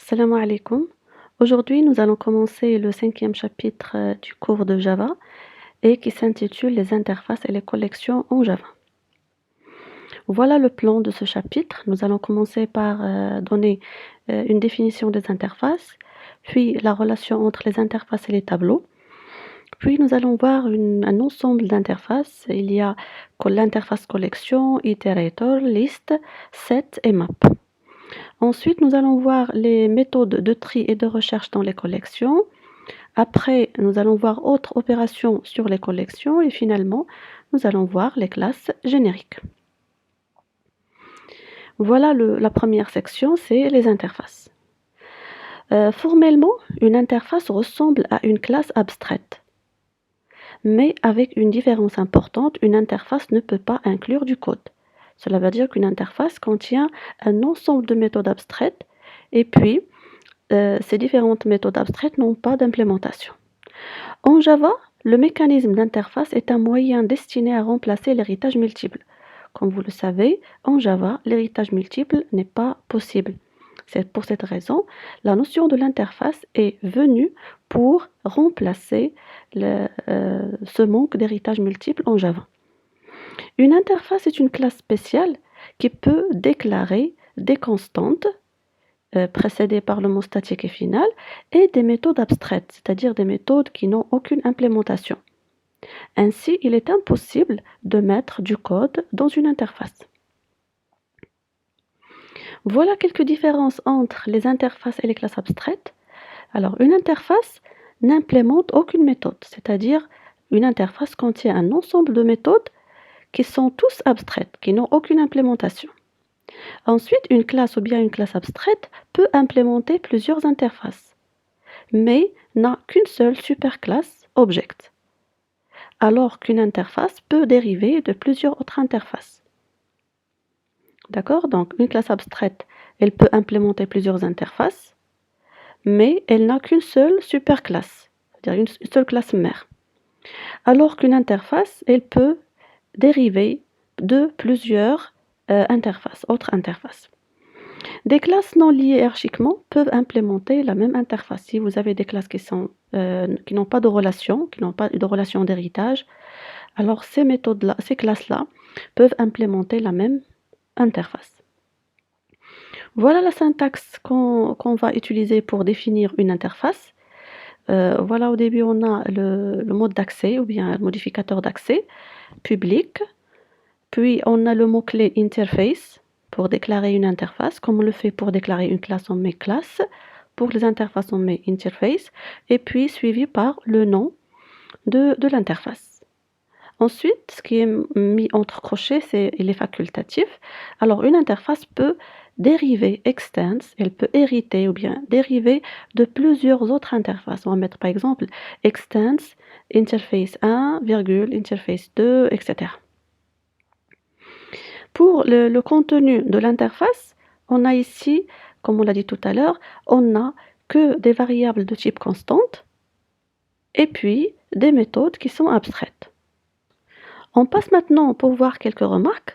Salam alaikum. Aujourd'hui, nous allons commencer le cinquième chapitre du cours de Java et qui s'intitule Les interfaces et les collections en Java. Voilà le plan de ce chapitre. Nous allons commencer par donner une définition des interfaces, puis la relation entre les interfaces et les tableaux. Puis nous allons voir un ensemble d'interfaces. Il y a l'interface collection, iterator, list, set et map. Ensuite, nous allons voir les méthodes de tri et de recherche dans les collections. Après, nous allons voir autres opérations sur les collections et finalement, nous allons voir les classes génériques. Voilà la première section, c'est les interfaces. Formellement, une interface ressemble à une classe abstraite. Mais avec une différence importante, une interface ne peut pas inclure du code. Cela veut dire qu'une interface contient un ensemble de méthodes abstraites et puis ces différentes méthodes abstraites n'ont pas d'implémentation. En Java, le mécanisme d'interface est un moyen destiné à remplacer l'héritage multiple. Comme vous le savez, en Java, l'héritage multiple n'est pas possible. C'est pour cette raison, la notion de l'interface est venue pour remplacer ce manque d'héritage multiple en Java. Une interface est une classe spéciale qui peut déclarer des constantes précédées par le mot statique et final et des méthodes abstraites, c'est-à-dire des méthodes qui n'ont aucune implémentation. Ainsi, il est impossible de mettre du code dans une interface. Voilà quelques différences entre les interfaces et les classes abstraites. Alors, une interface n'implémente aucune méthode, c'est-à-dire une interface contient un ensemble de méthodes qui sont tous abstraites, qui n'ont aucune implémentation. Ensuite, une classe ou bien une classe abstraite peut implémenter plusieurs interfaces, mais n'a qu'une seule superclasse object, alors qu'une interface peut dériver de plusieurs autres interfaces. D'accord? Donc, une classe abstraite, elle peut implémenter plusieurs interfaces, mais elle n'a qu'une seule superclasse, c'est-à-dire une seule classe mère. Alors qu'une interface, elle peut dériver de plusieurs autres interfaces. Des classes non liées hiérarchiquement peuvent implémenter la même interface. Si vous avez des classes qui n'ont pas de relation, qui n'ont pas de relation d'héritage, alors ces classes-là peuvent implémenter la même interface. Voilà la syntaxe qu'on va utiliser pour définir une interface. Voilà, au début, on a le mode d'accès ou bien le modificateur d'accès, public. Puis, on a le mot-clé interface pour déclarer une interface, comme on le fait pour déclarer une classe, on met classe. Pour les interfaces, on met interface. Et puis, suivi par le nom de l'interface. Ensuite, ce qui est mis entre crochets, il est facultatif. Alors, une interface peut dériver, extends, elle peut hériter ou bien dériver de plusieurs autres interfaces. On va mettre par exemple extends, interface 1, interface 2, etc. Pour le contenu de l'interface, on a ici, comme on l'a dit tout à l'heure, on n'a que des variables de type constante et puis des méthodes qui sont abstraites. On passe maintenant pour voir quelques remarques.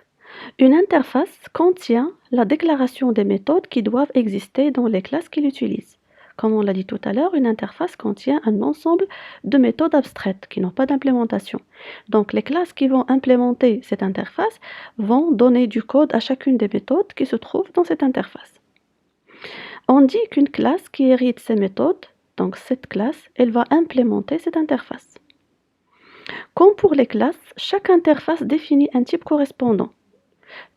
Une interface contient la déclaration des méthodes qui doivent exister dans les classes qu'il utilise. Comme on l'a dit tout à l'heure, une interface contient un ensemble de méthodes abstraites qui n'ont pas d'implémentation. Donc les classes qui vont implémenter cette interface vont donner du code à chacune des méthodes qui se trouvent dans cette interface. On dit qu'une classe qui hérite ces méthodes, donc cette classe, elle va implémenter cette interface. Comme pour les classes, chaque interface définit un type correspondant.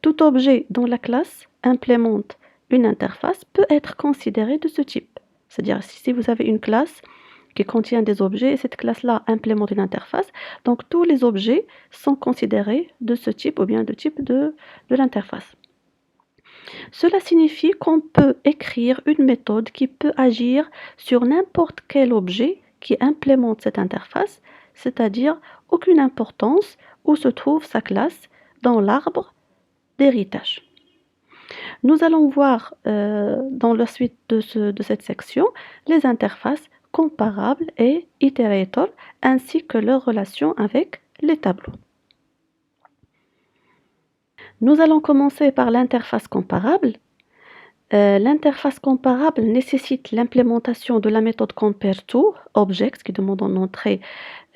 Tout objet dont la classe implémente une interface peut être considéré de ce type. C'est-à-dire, si vous avez une classe qui contient des objets et cette classe-là implémente une interface, donc tous les objets sont considérés de ce type ou bien de type de l'interface. Cela signifie qu'on peut écrire une méthode qui peut agir sur n'importe quel objet qui implémente cette interface, c'est-à-dire aucune importance où se trouve sa classe dans l'arbre d'héritage. Nous allons voir dans la suite de cette section les interfaces comparables et iterator ainsi que leur relation avec les tableaux. Nous allons commencer par l'interface comparable. L'interface comparable nécessite l'implémentation de la méthode compareToObject qui demande en entrée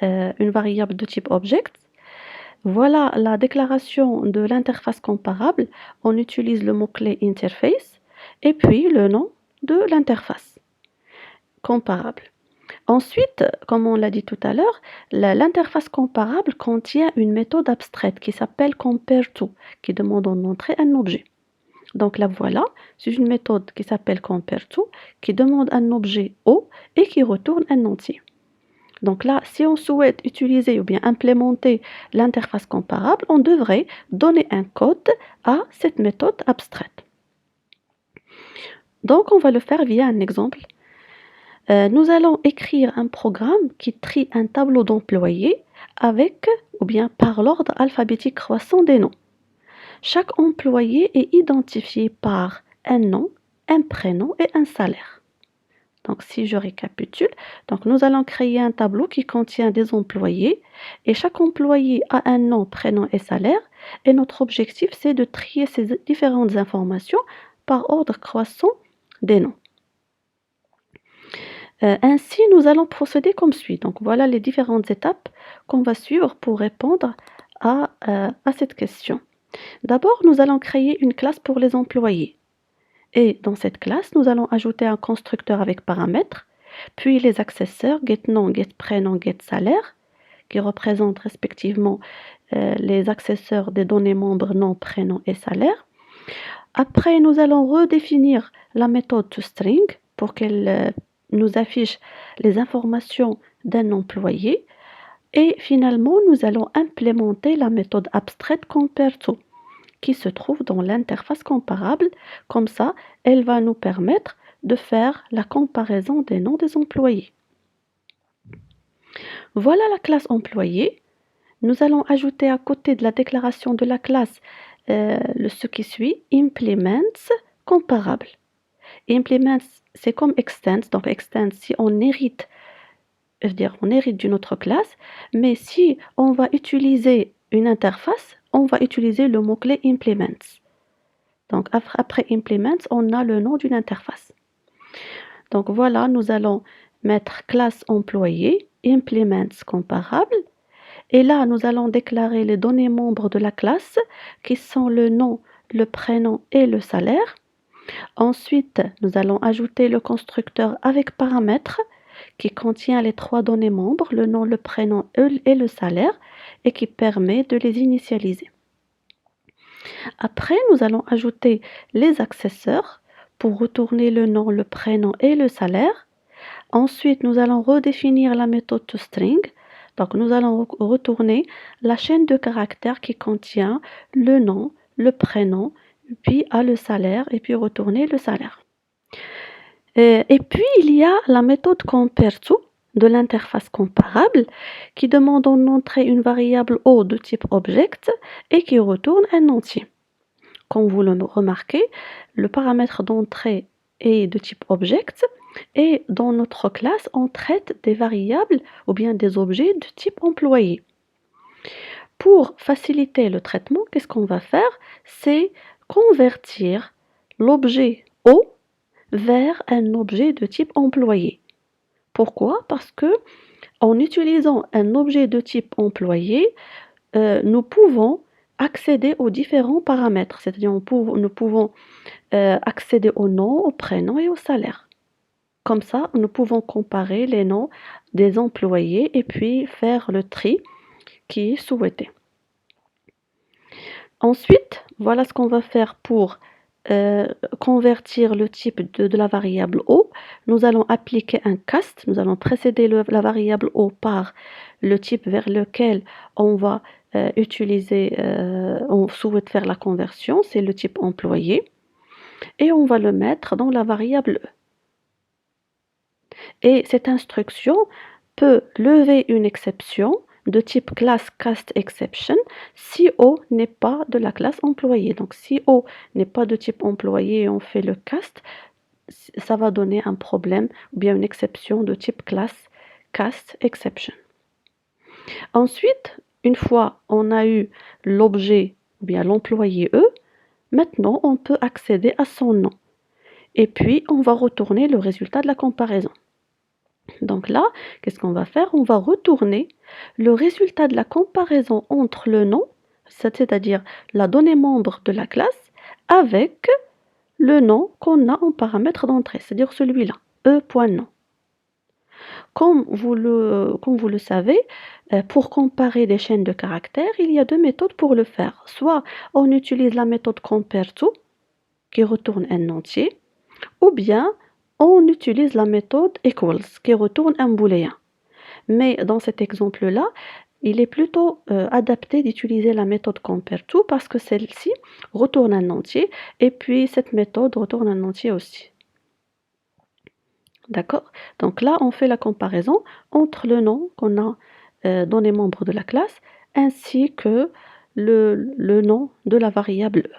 une variable de type object. Voilà la déclaration de l'interface comparable. On utilise le mot-clé interface et puis le nom de l'interface comparable. Ensuite, comme on l'a dit tout à l'heure, l'interface comparable contient une méthode abstraite qui s'appelle compareTo, qui demande en entrée un objet. Donc la voilà, c'est une méthode qui s'appelle compareTo, qui demande un objet O et qui retourne un entier. Donc là, si on souhaite utiliser ou bien implémenter l'interface comparable, on devrait donner un code à cette méthode abstraite. Donc on va le faire via un exemple. Nous allons écrire un programme qui trie un tableau d'employés avec ou bien par l'ordre alphabétique croissant des noms. Chaque employé est identifié par un nom, un prénom et un salaire. Donc si je récapitule, donc nous allons créer un tableau qui contient des employés et chaque employé a un nom, prénom et salaire et notre objectif c'est de trier ces différentes informations par ordre croissant des noms. Ainsi, nous allons procéder comme suit. Donc voilà les différentes étapes qu'on va suivre pour répondre à cette question. D'abord, nous allons créer une classe pour les employés. Et dans cette classe, nous allons ajouter un constructeur avec paramètres, puis les accesseurs getNom, getPrénom, getSalaire, qui représentent respectivement les accesseurs des données membres nom, prénom et salaire. Après, nous allons redéfinir la méthode toString pour qu'elle nous affiche les informations d'un employé. Et finalement, nous allons implémenter la méthode abstraite compareTo qui se trouve dans l'interface comparable. Comme ça, elle va nous permettre de faire la comparaison des noms des employés. Voilà la classe employé. Nous allons ajouter à côté de la déclaration de la classe ce qui suit, implements comparable. Implements, c'est comme extends. Donc extends, si on hérite, c'est-à-dire on hérite d'une autre classe, mais si on va utiliser une interface, on va utiliser le mot-clé implements. Donc après implements, on a le nom d'une interface. Donc voilà, nous allons mettre classe employé, implements comparable. Et là, nous allons déclarer les données membres de la classe qui sont le nom, le prénom et le salaire. Ensuite, nous allons ajouter le constructeur avec paramètres qui contient les trois données membres, le nom, le prénom et le salaire, et qui permet de les initialiser. Après, nous allons ajouter les accesseurs pour retourner le nom, le prénom et le salaire. Ensuite, nous allons redéfinir la méthode toString. Donc, nous allons retourner la chaîne de caractères qui contient le nom, le prénom, puis le salaire, et puis retourner le salaire. Et puis, il y a la méthode compareTo de l'interface comparable qui demande en entrée une variable O de type object et qui retourne un entier. Comme vous le remarquez, le paramètre d'entrée est de type object et dans notre classe, on traite des variables ou bien des objets de type employé. Pour faciliter le traitement, qu'est-ce qu'on va faire? C'est convertir l'objet O vers un objet de type employé. Pourquoi? Parce que en utilisant un objet de type employé, nous pouvons accéder aux différents paramètres, c'est-à-dire nous pouvons accéder au nom, au prénom et au salaire. Comme ça, nous pouvons comparer les noms des employés et puis faire le tri qui est souhaité. Ensuite, voilà ce qu'on va faire pour convertir le type de la variable O. Nous allons appliquer un cast, nous allons précéder la variable O par le type vers lequel on va on souhaite faire la conversion, c'est le type employé, et on va le mettre dans la variable E. Et cette instruction peut lever une exception de type class cast exception si O n'est pas de la classe employé. Donc si O n'est pas de type employé et on fait le cast, ça va donner un problème ou bien une exception de type class cast exception. Ensuite, une fois on a eu l'objet ou bien l'employé E, maintenant on peut accéder à son nom. et puis on va retourner le résultat de la comparaison. Donc là, qu'est-ce qu'on va faire? On va retourner le résultat de la comparaison entre le nom, c'est-à-dire la donnée membre de la classe, avec le nom qu'on a en paramètre d'entrée, c'est-à-dire celui-là, e.nom. Comme vous le savez, pour comparer des chaînes de caractères, il y a deux méthodes pour le faire. Soit on utilise la méthode compareTo, qui retourne un entier, ou bien on utilise la méthode equals, qui retourne un booléen. Mais dans cet exemple-là, il est plutôt adapté d'utiliser la méthode compareTo parce que celle-ci retourne un entier et puis cette méthode retourne un entier aussi. D'accord? Donc là, on fait la comparaison entre le nom qu'on a donné membre de la classe ainsi que le nom de la variable e.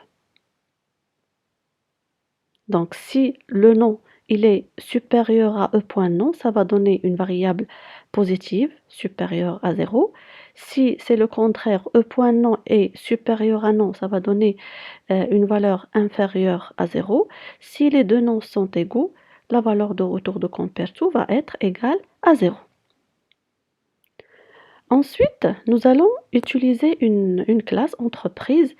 Donc si le nom il est supérieur à e.nom, ça va donner une variable positive supérieure à 0. Si c'est le contraire, e.nom est supérieur à nom, ça va donner une valeur inférieure à 0. Si les deux noms sont égaux, la valeur de retour de compareTo va être égale à 0. Ensuite, nous allons utiliser une classe entreprise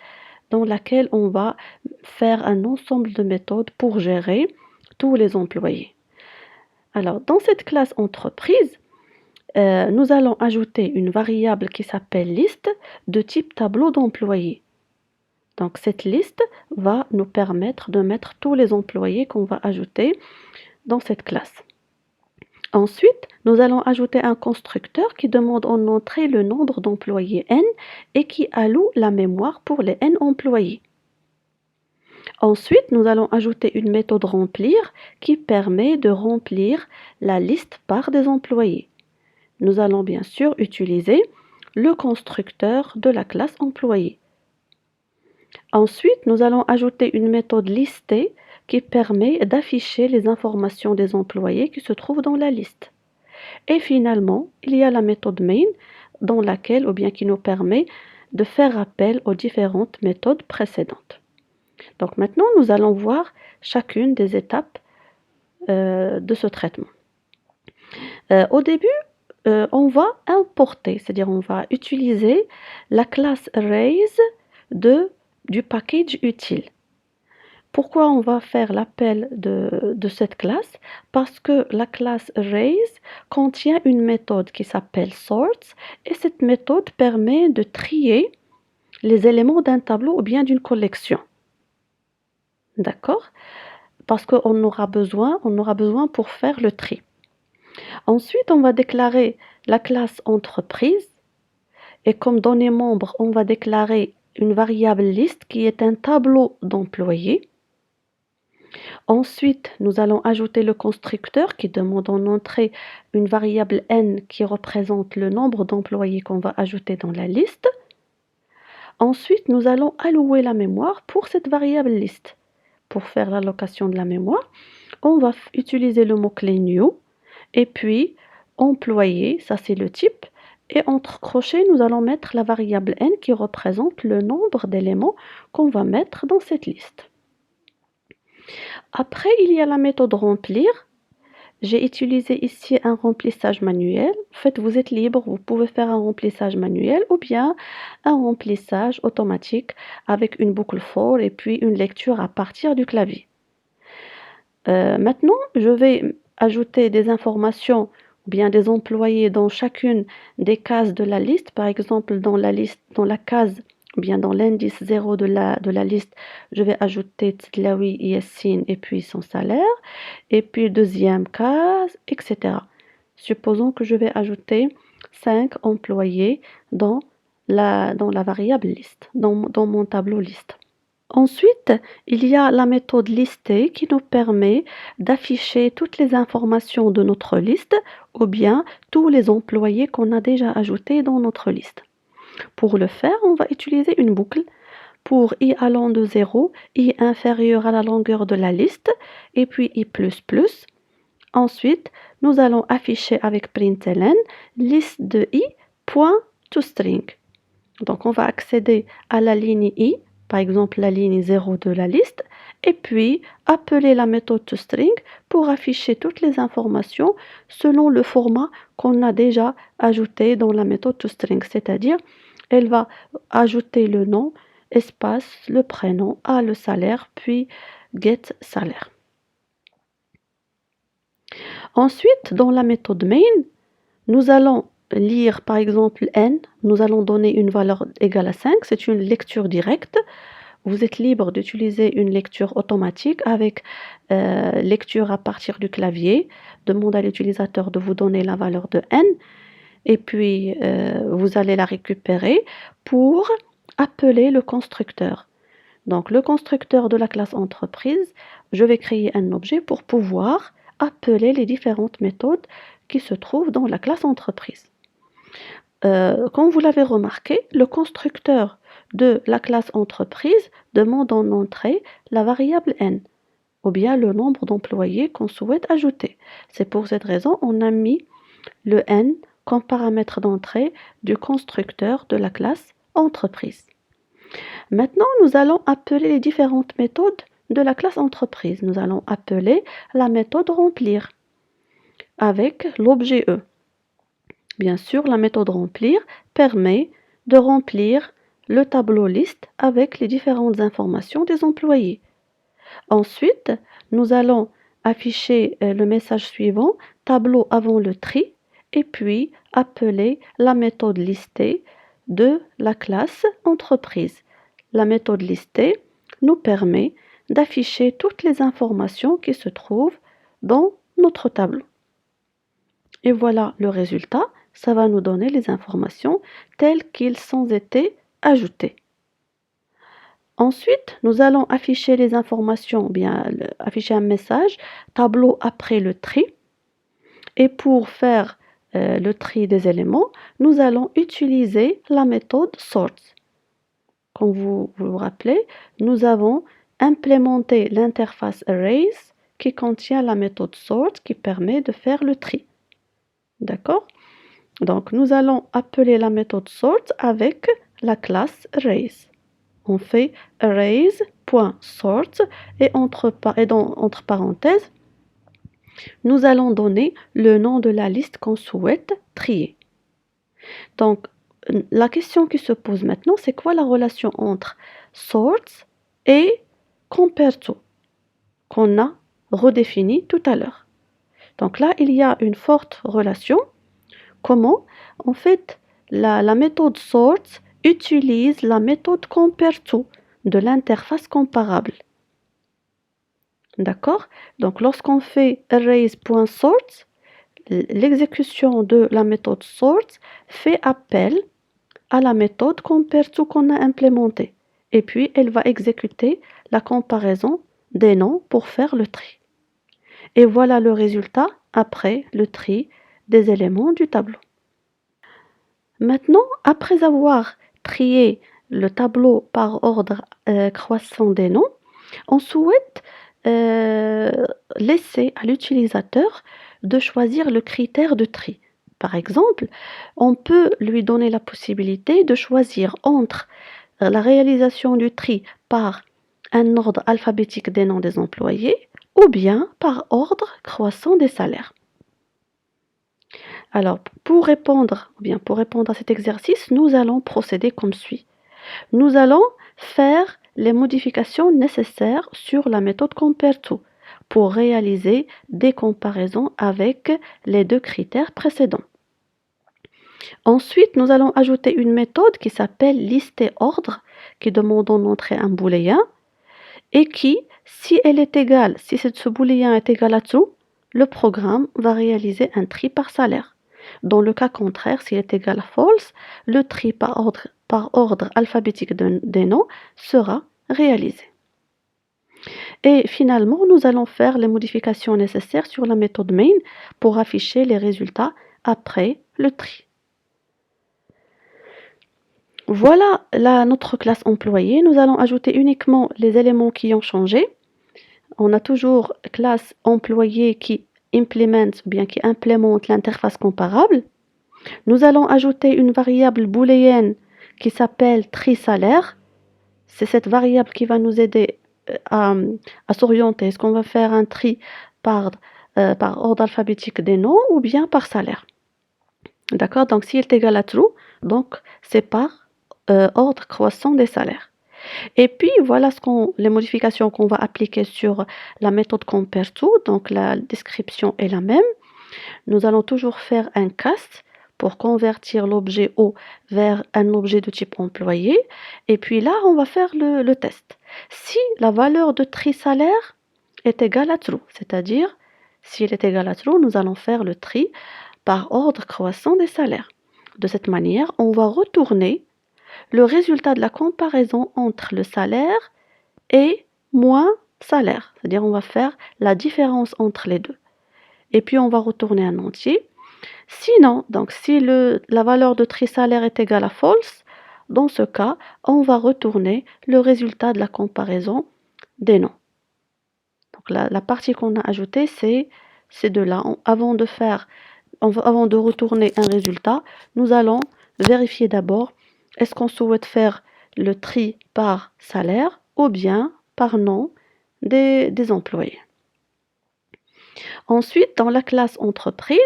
dans laquelle on va faire un ensemble de méthodes pour gérer tous les employés. Alors, dans cette classe entreprise, nous allons ajouter une variable qui s'appelle liste de type tableau d'employés. Donc, cette liste va nous permettre de mettre tous les employés qu'on va ajouter dans cette classe. Ensuite, nous allons ajouter un constructeur qui demande en entrée le nombre d'employés n et qui alloue la mémoire pour les n employés. Ensuite, nous allons ajouter une méthode remplir qui permet de remplir la liste par des employés. Nous allons bien sûr utiliser le constructeur de la classe employé. Ensuite, nous allons ajouter une méthode listée qui permet d'afficher les informations des employés qui se trouvent dans la liste. Et finalement, il y a la méthode main dans laquelle, ou bien qui nous permet de faire appel aux différentes méthodes précédentes. Donc maintenant, nous allons voir chacune des étapes de ce traitement. Au début, on va importer, c'est-à-dire on va utiliser la classe raise du package utile. Pourquoi on va faire l'appel de cette classe? Parce que la classe raise contient une méthode qui s'appelle sorts et cette méthode permet de trier les éléments d'un tableau ou bien d'une collection. D'accord? Parce qu'on aura besoin pour faire le tri. Ensuite, on va déclarer la classe entreprise et comme donnée membre, on va déclarer une variable liste qui est un tableau d'employés. Ensuite, nous allons ajouter le constructeur qui demande en entrée une variable n qui représente le nombre d'employés qu'on va ajouter dans la liste. Ensuite, nous allons allouer la mémoire pour cette variable liste. Pour faire l'allocation de la mémoire, on va utiliser le mot-clé new et puis employé, ça c'est le type, et entre crochets, nous allons mettre la variable n qui représente le nombre d'éléments qu'on va mettre dans cette liste. Après, il y a la méthode remplir. J'ai utilisé ici un remplissage manuel. En fait, vous êtes libre, vous pouvez faire un remplissage manuel ou bien un remplissage automatique avec une boucle for et puis une lecture à partir du clavier. Maintenant, je vais ajouter des informations ou bien des employés dans chacune des cases de la liste. Par exemple, dans la case ou bien dans l'indice 0 de la liste, je vais ajouter Tlaoui, Yassine et puis son salaire. Et puis deuxième case, etc. Supposons que je vais ajouter 5 employés dans la variable liste, dans mon tableau liste. Ensuite, il y a la méthode listée qui nous permet d'afficher toutes les informations de notre liste ou bien tous les employés qu'on a déjà ajoutés dans notre liste. Pour le faire, on va utiliser une boucle pour i allant de 0, i inférieur à la longueur de la liste et puis i++. Ensuite, nous allons afficher avec println liste de i point toString. Donc on va accéder à la ligne i, par exemple la ligne 0 de la liste, et puis appeler la méthode toString pour afficher toutes les informations selon le format qu'on a déjà ajouté dans la méthode toString, c'est-à-dire elle va ajouter le nom, espace, le prénom, le salaire, puis get salaire. Ensuite, dans la méthode main, nous allons lire par exemple n, nous allons donner une valeur égale à 5, c'est une lecture directe. Vous êtes libre d'utiliser une lecture automatique avec lecture à partir du clavier. Demande à l'utilisateur de vous donner la valeur de n et puis vous allez la récupérer pour appeler le constructeur. Donc le constructeur de la classe entreprise, je vais créer un objet pour pouvoir appeler les différentes méthodes qui se trouvent dans la classe entreprise. Comme vous l'avez remarqué, le constructeur de la classe entreprise demande en entrée la variable n, ou bien le nombre d'employés qu'on souhaite ajouter. C'est pour cette raison qu'on a mis le n comme paramètre d'entrée du constructeur de la classe entreprise. Maintenant, nous allons appeler les différentes méthodes de la classe entreprise. Nous allons appeler la méthode remplir avec l'objet E. Bien sûr, la méthode remplir permet de remplir le tableau liste avec les différentes informations des employés. Ensuite, nous allons afficher le message suivant, tableau avant le tri, et puis appeler la méthode listée de la classe entreprise. La méthode listée nous permet d'afficher toutes les informations qui se trouvent dans notre tableau. Et voilà le résultat, ça va nous donner les informations telles qu'ils ont été ajoutées. Ensuite, nous allons afficher les informations, bien afficher un message, tableau après le tri. Et pour faire le tri des éléments, nous allons utiliser la méthode sort. Comme vous vous rappelez, nous avons implémenté l'interface arrays qui contient la méthode sort qui permet de faire le tri. D'accord? Donc, nous allons appeler la méthode sort avec la classe arrays. On fait arrays.sort et entre parenthèses, nous allons donner le nom de la liste qu'on souhaite trier. Donc, la question qui se pose maintenant, c'est quoi la relation entre sorts et compare to qu'on a redéfini tout à l'heure. Donc là, il y a une forte relation. Comment? En fait, la méthode sort utilise la méthode compare to de l'interface comparable. D'accord? Donc lorsqu'on fait arrays.sort, l'exécution de la méthode sort fait appel à la méthode compare to qu'on a implémentée. Et puis, elle va exécuter la comparaison des noms pour faire le tri. Et voilà le résultat après le tri des éléments du tableau. Maintenant, après avoir trié le tableau par ordre croissant des noms, on souhaite laisser à l'utilisateur de choisir le critère de tri. Par exemple, on peut lui donner la possibilité de choisir entre la réalisation du tri par un ordre alphabétique des noms des employés ou bien par ordre croissant des salaires. Alors, pour répondre à cet exercice, nous allons procéder comme suit. Nous allons faire les modifications nécessaires sur la méthode compare to pour réaliser des comparaisons avec les deux critères précédents. Ensuite, nous allons ajouter une méthode qui s'appelle lister ordre, qui demande en entrée un booléen et qui, si ce booléen est égal à true, le programme va réaliser un tri par salaire. Dans le cas contraire, s'il est égal à false, le tri par ordre alphabétique des noms sera réalisé. Et finalement, nous allons faire les modifications nécessaires sur la méthode main pour afficher les résultats après le tri. Voilà notre classe employée. Nous allons ajouter uniquement les éléments qui ont changé. On a toujours classe employée qui implémente l'interface comparable. Nous allons ajouter une variable booléenne qui s'appelle tri salaire. C'est cette variable qui va nous aider à, à s'orienter. Est-ce qu'on va faire un tri par ordre alphabétique des noms ou bien par salaire? D'accord? Donc, s'il est égal à true, donc c'est par ordre croissant des salaires. Et puis, voilà les modifications qu'on va appliquer sur la méthode compare to. Donc, la description est la même. Nous allons toujours faire un cast pour convertir l'objet O vers un objet de type employé. Et puis là, on va faire le test. Si la valeur de tri salaire est égale à true, c'est-à-dire si elle est égale à true, nous allons faire le tri par ordre croissant des salaires. De cette manière, on va retourner le résultat de la comparaison entre le salaire et moins salaire. C'est-à-dire on va faire la différence entre les deux. Et puis on va retourner un entier. Sinon, donc si la valeur de tri salaire est égale à false, dans ce cas, on va retourner le résultat de la comparaison des noms. Donc la partie qu'on a ajoutée, c'est ces deux-là. Avant de retourner un résultat, nous allons vérifier d'abord est-ce qu'on souhaite faire le tri par salaire ou bien par nom des employés. Ensuite, dans la classe entreprise,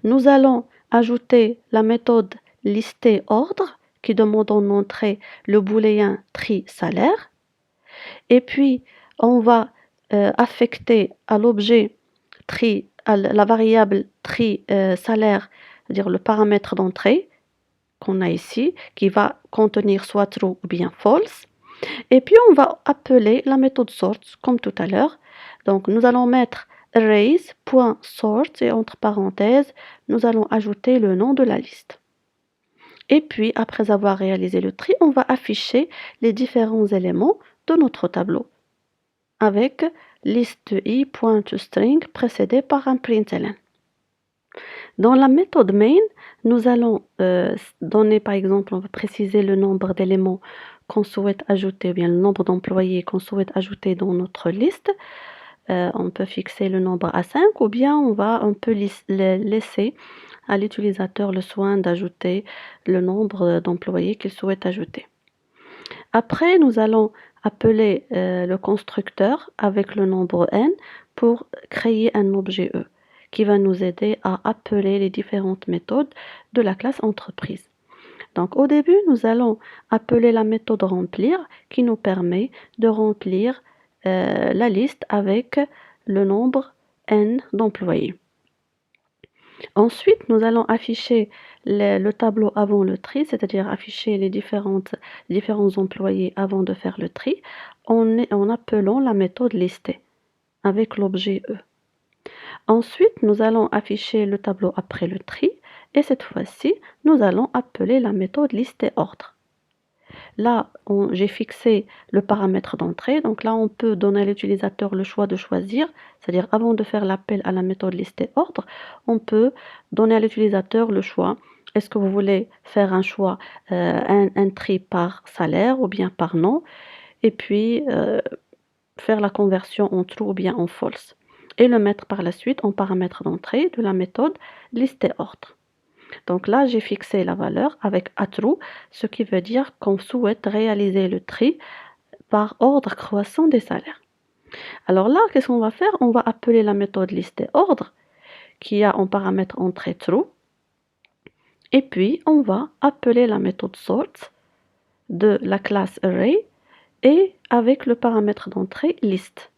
nous allons ajouter la méthode lister ordre qui demande en entrée le booléen tri salaire. Et puis, on va affecter à l'objet tri, à la variable tri salaire, c'est-à-dire le paramètre d'entrée qu'on a ici, qui va contenir soit true ou bien false. Et puis, on va appeler la méthode sort comme tout à l'heure. Donc, nous allons mettre arrays.sort et entre parenthèses, nous allons ajouter le nom de la liste. Et puis, après avoir réalisé le tri, on va afficher les différents éléments de notre tableau avec liste i.toString précédée par un println. Dans la méthode main, nous allons donner, par exemple, on va préciser le nombre d'éléments qu'on souhaite ajouter, ou bien le nombre d'employés qu'on souhaite ajouter dans notre liste. On peut fixer le nombre à 5 ou bien on peut laisser à l'utilisateur le soin d'ajouter le nombre d'employés qu'il souhaite ajouter. Après, nous allons appeler le constructeur avec le nombre n pour créer un objet E qui va nous aider à appeler les différentes méthodes de la classe entreprise. Donc au début, nous allons appeler la méthode remplir qui nous permet de remplir la liste avec le nombre n d'employés. Ensuite, nous allons afficher le tableau avant le tri, c'est-à-dire afficher les différents employés avant de faire le tri, en appelant la méthode lister avec l'objet E. Ensuite, nous allons afficher le tableau après le tri et cette fois-ci, nous allons appeler la méthode lister ordre. Là, j'ai fixé le paramètre d'entrée. Donc là, on peut donner à l'utilisateur le choix de choisir. C'est-à-dire, avant de faire l'appel à la méthode lister ordre, on peut donner à l'utilisateur le choix. Est-ce que vous voulez faire un choix, un tri par salaire ou bien par nom? Et puis, faire la conversion en true ou bien en false. Et le mettre par la suite en paramètre d'entrée de la méthode lister ordre. Donc là, j'ai fixé la valeur avec aTrue, ce qui veut dire qu'on souhaite réaliser le tri par ordre croissant des salaires. Alors là, qu'est-ce qu'on va faire? On va appeler la méthode listerOrdre qui a en paramètre entrée true. Et puis, on va appeler la méthode sort de la classe array et avec le paramètre d'entrée list.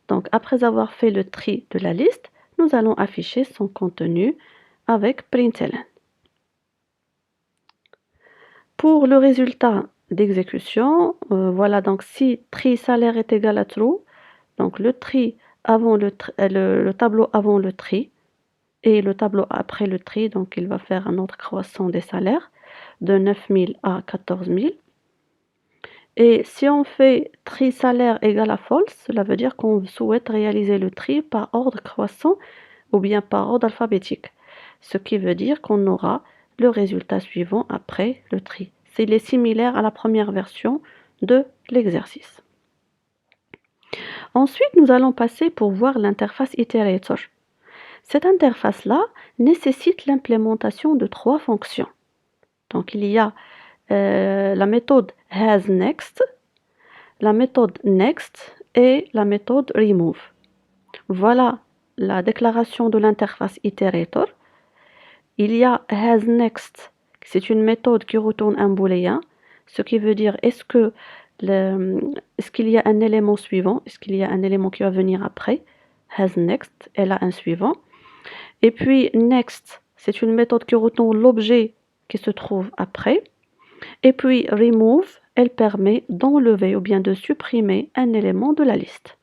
Donc, après avoir fait le tri de la liste, nous allons afficher son contenu avec println. Pour le résultat d'exécution, voilà, donc si tri salaire est égal à true, donc le tri avant le tableau avant le tri et le tableau après le tri, donc il va faire un ordre croissant des salaires de 9000 à 14000. Et si on fait tri salaire égal à false, cela veut dire qu'on souhaite réaliser le tri par ordre croissant ou bien par ordre alphabétique. Ce qui veut dire qu'on aura le résultat suivant après le tri. Il est similaire à la première version de l'exercice. Ensuite, nous allons passer pour voir l'interface iterator. Cette interface-là nécessite l'implémentation de 3 fonctions. Donc, il y a la méthode hasNext, la méthode next et la méthode remove. Voilà la déclaration de l'interface iterator. Il y a hasNext, c'est une méthode qui retourne un booléen, ce qui veut dire est-ce qu'il y a un élément suivant, est-ce qu'il y a un élément qui va venir après. hasNext, elle a un suivant. Et puis next, c'est une méthode qui retourne l'objet qui se trouve après. Et puis remove, elle permet d'enlever ou bien de supprimer un élément de la liste.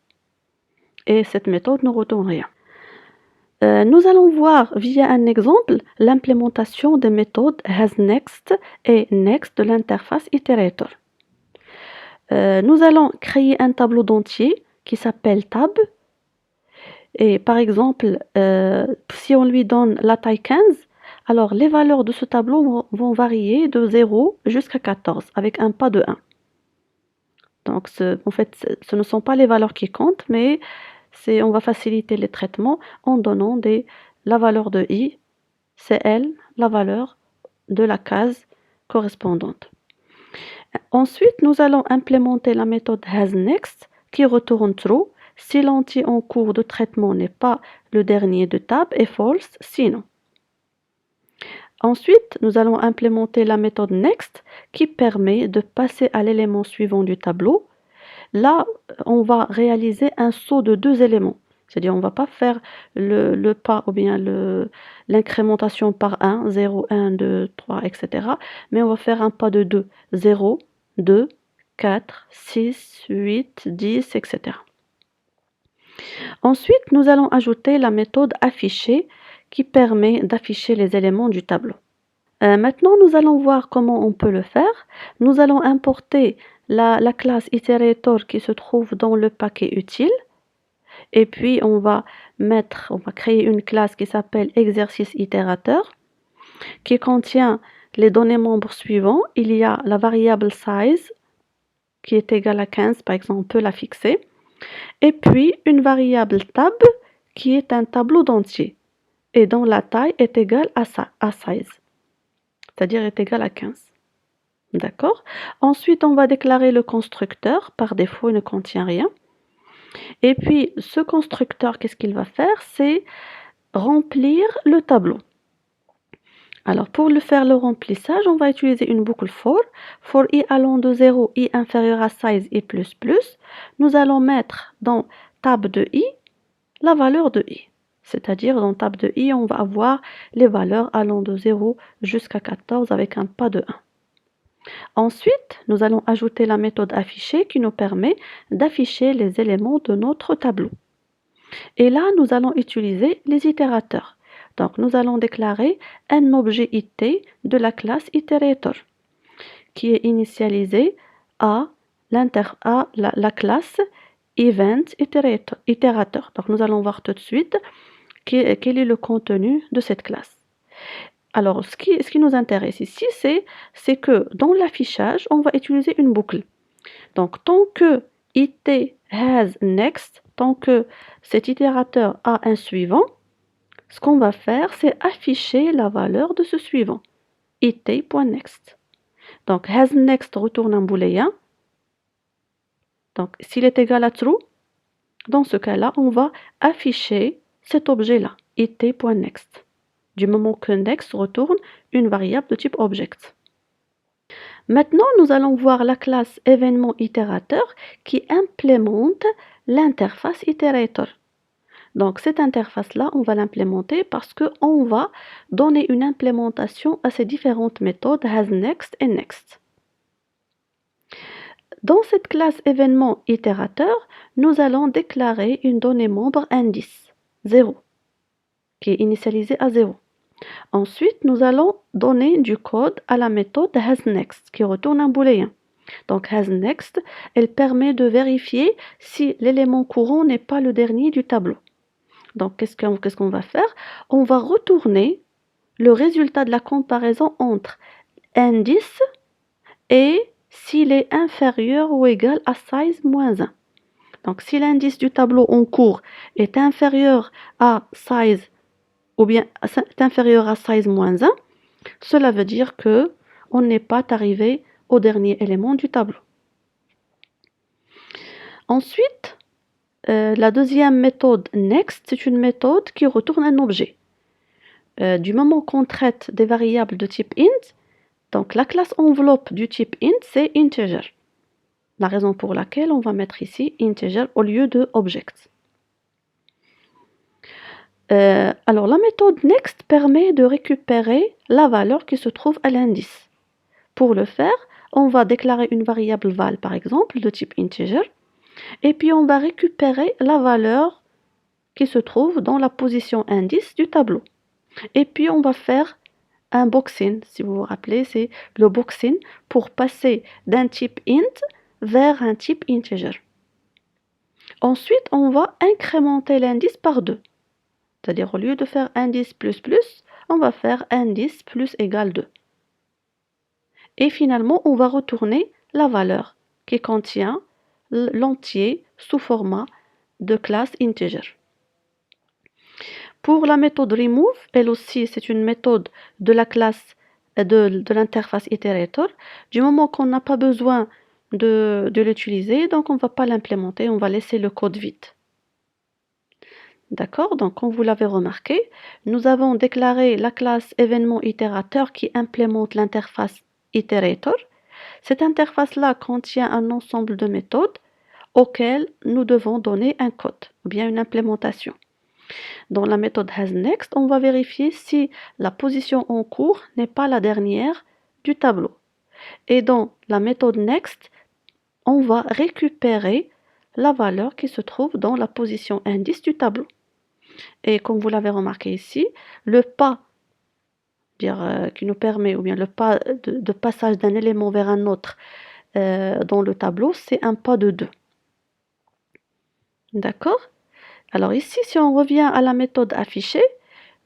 Et cette méthode ne retourne rien. Nous allons voir via un exemple l'implémentation des méthodes hasNext et next de l'interface iterator. Nous allons créer un tableau d'entier qui s'appelle tab. Et par exemple, si on lui donne la taille 15, alors les valeurs de ce tableau vont varier de 0 jusqu'à 14 avec un pas de 1. Donc en fait, ce ne sont pas les valeurs qui comptent, mais on va faciliter les traitements en donnant la valeur de i, c'est elle, la valeur de la case correspondante. Ensuite, nous allons implémenter la méthode hasNext qui retourne true si l'entier en cours de traitement n'est pas le dernier de tab et false sinon. Ensuite, nous allons implémenter la méthode next qui permet de passer à l'élément suivant du tableau. Là, on va réaliser un saut de 2 éléments. C'est-à-dire, on ne va pas faire le pas ou bien l'incrémentation par 1, 0, 1, 2, 3, etc. Mais on va faire un pas de 2. 0, 2, 4, 6, 8, 10, etc. Ensuite, nous allons ajouter la méthode afficher qui permet d'afficher les éléments du tableau. Maintenant, nous allons voir comment on peut le faire. Nous allons importer la classe iterator qui se trouve dans le paquet utile. Et puis, on va créer une classe qui s'appelle exercice itérateur qui contient les données membres suivants. Il y a la variable size qui est égale à 15, par exemple, on peut la fixer. Et puis, une variable tab qui est un tableau d'entier et dont la taille est égale à size, c'est-à-dire est égale à 15. D'accord? Ensuite, on va déclarer le constructeur. Par défaut, il ne contient rien. Et puis, ce constructeur, qu'est-ce qu'il va faire? C'est remplir le tableau. Alors, pour faire le remplissage, on va utiliser une boucle for. For i allant de 0, i inférieur à size i plus plus. Nous allons mettre dans tab de i la valeur de i. C'est-à-dire, dans tab de i, on va avoir les valeurs allant de 0 jusqu'à 14 avec un pas de 1. Ensuite, nous allons ajouter la méthode afficher qui nous permet d'afficher les éléments de notre tableau. Et là, nous allons utiliser les itérateurs. Donc, nous allons déclarer un objet it de la classe iterator qui est initialisé à la classe event itérateur. Donc, nous allons voir tout de suite quel est le contenu de cette classe. Alors, ce qui nous intéresse ici, c'est que dans l'affichage, on va utiliser une boucle. Donc, tant que it has next, tant que cet itérateur a un suivant, ce qu'on va faire, c'est afficher la valeur de ce suivant, it.next. Donc, has next retourne un booléen. Donc, s'il est égal à true, dans ce cas-là, on va afficher cet objet-là, it.next. Du moment que next retourne une variable de type object. Maintenant, nous allons voir la classe événement itérateur qui implémente l'interface iterator. Donc, cette interface-là, on va l'implémenter parce qu'on va donner une implémentation à ces différentes méthodes hasNext et next. Dans cette classe événement itérateur, nous allons déclarer une donnée membre indice 0 qui est initialisée à 0. Ensuite, nous allons donner du code à la méthode hasNext qui retourne un booléen. Donc hasNext, elle permet de vérifier si l'élément courant n'est pas le dernier du tableau. Donc qu'est-ce qu'on va faire? On va retourner le résultat de la comparaison entre indice et s'il est inférieur ou égal à size moins 1. Donc si l'indice du tableau en cours est inférieur à size ou bien est inférieur à size moins 1, cela veut dire que on n'est pas arrivé au dernier élément du tableau. Ensuite, la deuxième méthode next, c'est une méthode qui retourne un objet. Du moment qu'on traite des variables de type int, donc la classe enveloppe du type int, c'est integer. La raison pour laquelle on va mettre ici integer au lieu de object. Alors la méthode next permet de récupérer la valeur qui se trouve à l'indice. Pour le faire, on va déclarer une variable val par exemple de type integer et puis on va récupérer la valeur qui se trouve dans la position indice du tableau. Et puis on va faire un boxin, si vous vous rappelez, c'est le boxin pour passer d'un type int vers un type integer. Ensuite, on va incrémenter l'indice par 2. C'est-à-dire au lieu de faire indice plus plus, on va faire indice plus égale 2. Et finalement, on va retourner la valeur qui contient l'entier sous format de classe integer. Pour la méthode remove, elle aussi, c'est une méthode de la classe de l'interface iterator. Du moment qu'on n'a pas besoin de l'utiliser, donc on ne va pas l'implémenter, on va laisser le code vide. D'accord? Donc, comme vous l'avez remarqué, nous avons déclaré la classe événement itérateur qui implémente l'interface iterator. Cette interface-là contient un ensemble de méthodes auxquelles nous devons donner un code ou bien une implémentation. Dans la méthode hasNext, on va vérifier si la position en cours n'est pas la dernière du tableau. Et dans la méthode next, on va récupérer la valeur qui se trouve dans la position indice du tableau. Et comme vous l'avez remarqué ici, le pas qui nous permet, ou bien le pas de passage d'un élément vers un autre dans le tableau, c'est un pas de 2. D'accord? Alors ici, si on revient à la méthode affichée,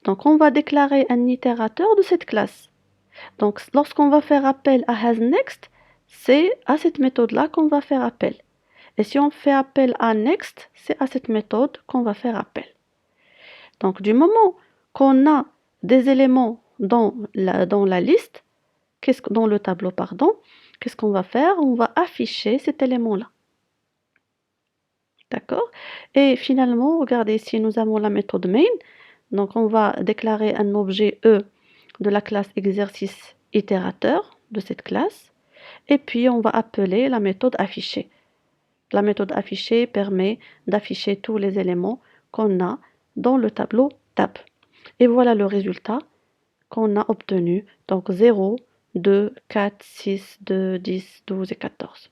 donc on va déclarer un itérateur de cette classe. Donc lorsqu'on va faire appel à hasNext, c'est à cette méthode-là qu'on va faire appel. Et si on fait appel à next, c'est à cette méthode qu'on va faire appel. Donc du moment qu'on a des éléments dans la liste, dans le tableau, pardon, qu'est-ce qu'on va faire? On va afficher cet élément-là. D'accord? Et finalement, regardez ici, nous avons la méthode main. Donc on va déclarer un objet E de la classe exercice itérateur de cette classe. Et puis on va appeler la méthode affichée. La méthode affichée permet d'afficher tous les éléments qu'on a dans le tableau tab. Et voilà le résultat qu'on a obtenu. Donc 0, 2, 4, 6, 2, 10, 12 et 14.